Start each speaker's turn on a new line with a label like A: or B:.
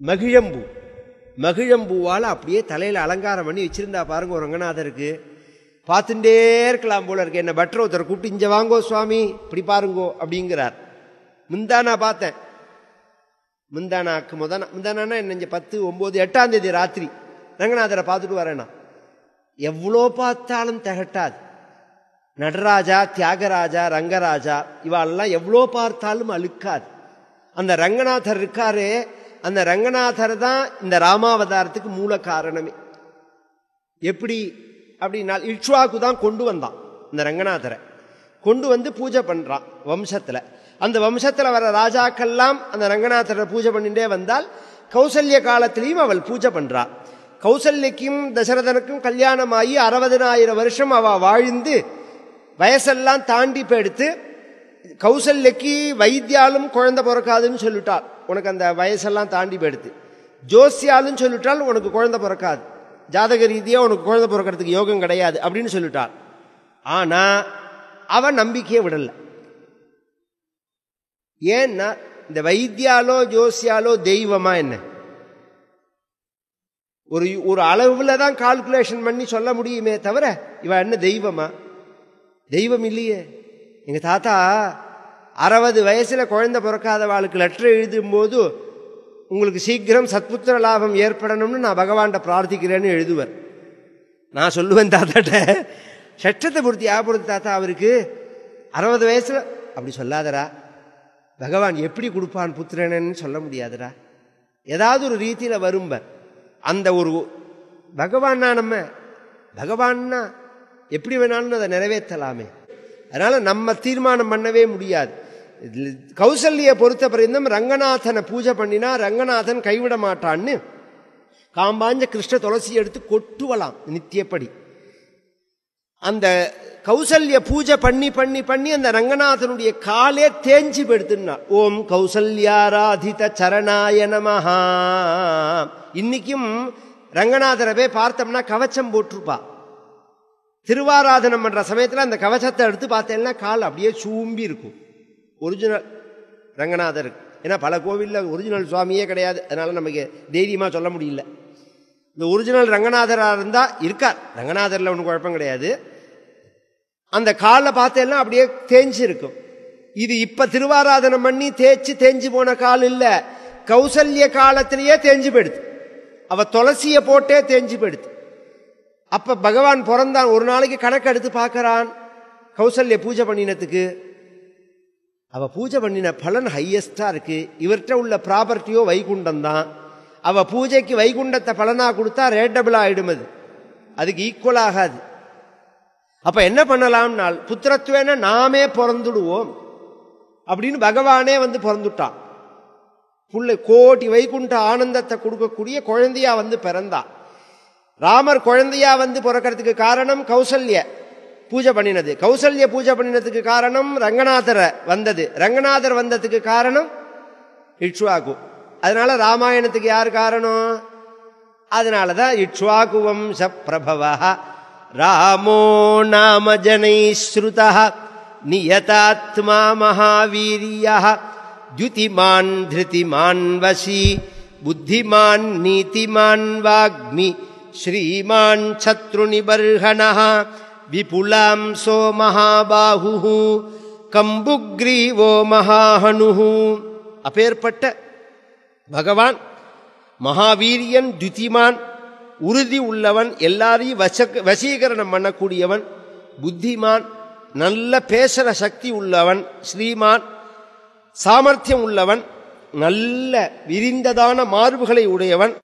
A: மகிழம்பூ மகிழம்பூவால் அப்படியே தலையில் அலங்காரம் பண்ணி வச்சிருந்தா பாருங்க ஒரு ரங்கநாதருக்கு. பார்த்துட்டே இருக்கலாம் போல இருக்கு. என்ன பட்டர் ஒருத்தர் கூப்பிட்டு இங்கே வாங்கோ சுவாமி இப்படி பாருங்கோ அப்படிங்கிறார். முந்தானா பார்த்தேன். முந்தானாக்கு முந்தானா என்ன 10, 9, 8ஆம் தேதி ராத்திரி ரங்கநாதரை பார்த்துட்டு வரேன்னா எவ்வளோ பார்த்தாலும் திகட்டாது. நடராஜா, தியாகராஜா, ரங்கராஜா இவாளெல்லாம் எவ்வளோ பார்த்தாலும் அழுக்காது. அந்த ரங்கநாதர் இருக்காரு, அந்த ரங்கநாதர் தான் இந்த ராமாவதாரத்துக்கு மூல காரணமே. எப்படி அப்படின்னா இக்ஷ்வாக்கு தான் கொண்டு வந்தான். இந்த ரங்கநாதரை கொண்டு வந்து பூஜை பண்றான் வம்சத்துல. அந்த வம்சத்துல வர ராஜாக்கெல்லாம் அந்த ரங்கநாதரை பூஜை பண்ணிட்டே வந்தால் கௌசல்ய காலத்திலையும் அவள் பூஜை பண்றா. கௌசல்யக்கும் தசரதனுக்கும் கல்யாணமாகி 60,000 வருஷம் அவ வாழ்ந்து வயசெல்லாம் தாண்டி போயிடுத்து. கௌசல்யக்கு வைத்தியாலும் குழந்தை பிறக்காதுன்னு சொல்லிட்டாள். உனக்கு அந்த வயசெல்லாம் தாண்டி போயிடுத்து. ஜோசியாலும் சொல்லிட்டால் உனக்கு குழந்தை பிறக்காது, ஜாதக ரீதியா உனக்கு குழந்தை பிறக்கிறதுக்கு யோகம் கிடையாது அப்படின்னு சொல்லிட்டாள். ஆனா அவன் நம்பிக்கையை விடல. ஏன்னா இந்த வைத்தியாலோ ஜோசியாலோ தெய்வமா என்ன? ஒரு அளவுல தான் கால்குலேஷன் பண்ணி சொல்ல முடியுமே தவிர இவ என்ன தெய்வமா? தெய்வம் இல்லையே. எங்க தாத்தா 60 வயசுல குழந்தை பிறக்காதவாளுக்கு லெட்டர் எழுதும் போது உங்களுக்கு சீக்கிரம் சத்புத்திர லாபம் ஏற்படணும்னு நான் பகவான்கிட்ட பிரார்த்திக்கிறேன்னு எழுதுவர். நான் சொல்லுவேன் தாத்தாட்ட, சட்டத்தை பொறுத்து யாபொறுத்து தாத்தா அவருக்கு 60 வயசுல அப்படி சொல்லாதரா, பகவான் எப்படி கொடுப்பான் புத்திரன்னு சொல்ல முடியாதுரா, ஏதாவது ஒரு ரீதியில வரும்பர். அந்த ஒரு பகவான்னா நம்ம பகவான்னா எப்படி வேணாலும் அதை நிறைவேற்றலாமே. அதனால நம்ம தீர்மானம் பண்ணவே முடியாது. கௌசல்யை பொறுத்த பரிந்தும் ரங்கநாதனை பூஜை பண்ணினா ரங்கநாதன் கைவிட மாட்டான்னு காம்பாஞ்ச கிருஷ்ண துளசி எடுத்து கொட்டுவலாம் நித்தியப்படி. அந்த கௌசல்ய பூஜை பண்ணி பண்ணி பண்ணி அந்த ரங்கநாதனுடைய காலே தேஞ்சி போடுத்துனா. ஓம் கௌசல்யாராதித சரணாய நமஹா. இன்னைக்கும் ரங்கநாதரை போய் பார்த்தோம்னா கவச்சம் போட்டிருப்பா. திருவாராதனம் பண்ற சமயத்தில் அந்த கவச்சத்தை எடுத்து பார்த்தேன்னா கால் அப்படியே சூம்பி இருக்கும். ஒரிஜினல் ரங்கநாதர். ஏன்னா பல கோவிலில் ஒரிஜினல் சுவாமியே கிடையாது, அதனால நமக்கு தைரியமா சொல்ல முடியல. இந்த ஒரிஜினல் ரங்கநாதராக இருந்தா இருக்கார், ரங்கநாதர்ல ஒன்றும் குழப்பம் கிடையாது. அந்த காலை பார்த்தேன்னா அப்படியே தேஞ்சு இருக்கும். இது இப்ப திருவாராதனம் பண்ணி தேஞ்சு போன கால் இல்ல, கௌசல்ய காலத்திலேயே தேஞ்சு போயிடுது. அவ துளசிய போட்டே தேஞ்சு போயிடுது. அப்ப பகவான் பிறந்தான். ஒரு நாளைக்கு கணக்கு எடுத்து பார்க்கறான். கௌசல்ய பூஜை பண்ணினத்துக்கு அவ பூஜை பண்ணின பலன் ஹையஸ்டா இருக்கு. இவர்கிட்ட உள்ள ப்ராப்பர்ட்டியோ வைகுண்டம் தான். அவ பூஜைக்கு வைகுண்டத்தை பலனா கொடுத்தா ரேட்டபிள் ஆயிடும். அதுக்கு ஈக்குவல் ஆகாது. அப்ப என்ன பண்ணலாம்னா புத்திரத்துவேன நாமே பிறந்துடுவோம் அப்படின்னு பகவானே வந்து பிறந்துட்டான். புள்ளை கோடி வைகுண்ட ஆனந்தத்தை கொடுக்கக்கூடிய குழந்தையா வந்து பிறந்தா. ராமர் குழந்தையா வந்து பிறக்கிறதுக்கு காரணம் கௌசல்ய பூஜை பண்ணினது. கௌசல்ய பூஜை பண்ணினதுக்கு காரணம் ரங்கநாதர் வந்தது. ரங்கநாதர் வந்ததுக்கு காரணம் இக்ஷ்வாகு. அதனால ராமாயணத்துக்கு யார் காரணம்? அதனாலதான் இக்ஷ்வாகு வம்ச பிரபவ ராமோ நாம ஜனைஸ்ருதः நியதாத்மா மகாவீரியः த்யுதிமான் த்ருதிமான் வசி புத்திமான் நீதிமான் வாக்மி ஸ்ரீமான் சத்ருநிபர்ஹணः விபுலாம்சோ மகாபாஹுः கம்புக்ரீவோ மகாஹனுः. அப்பேற்பட்ட பகவான் மகாவீரியன், துதிமான், உறுதி உள்ளவன், எல்லாரையும் வசீகரணம் பண்ணக்கூடியவன், புத்திமான், நல்ல பேசுற சக்தி உள்ளவன், ஸ்ரீமான், சாமர்த்தியம் உள்ளவன், நல்ல விரிந்ததான மார்புகளை உடையவன்,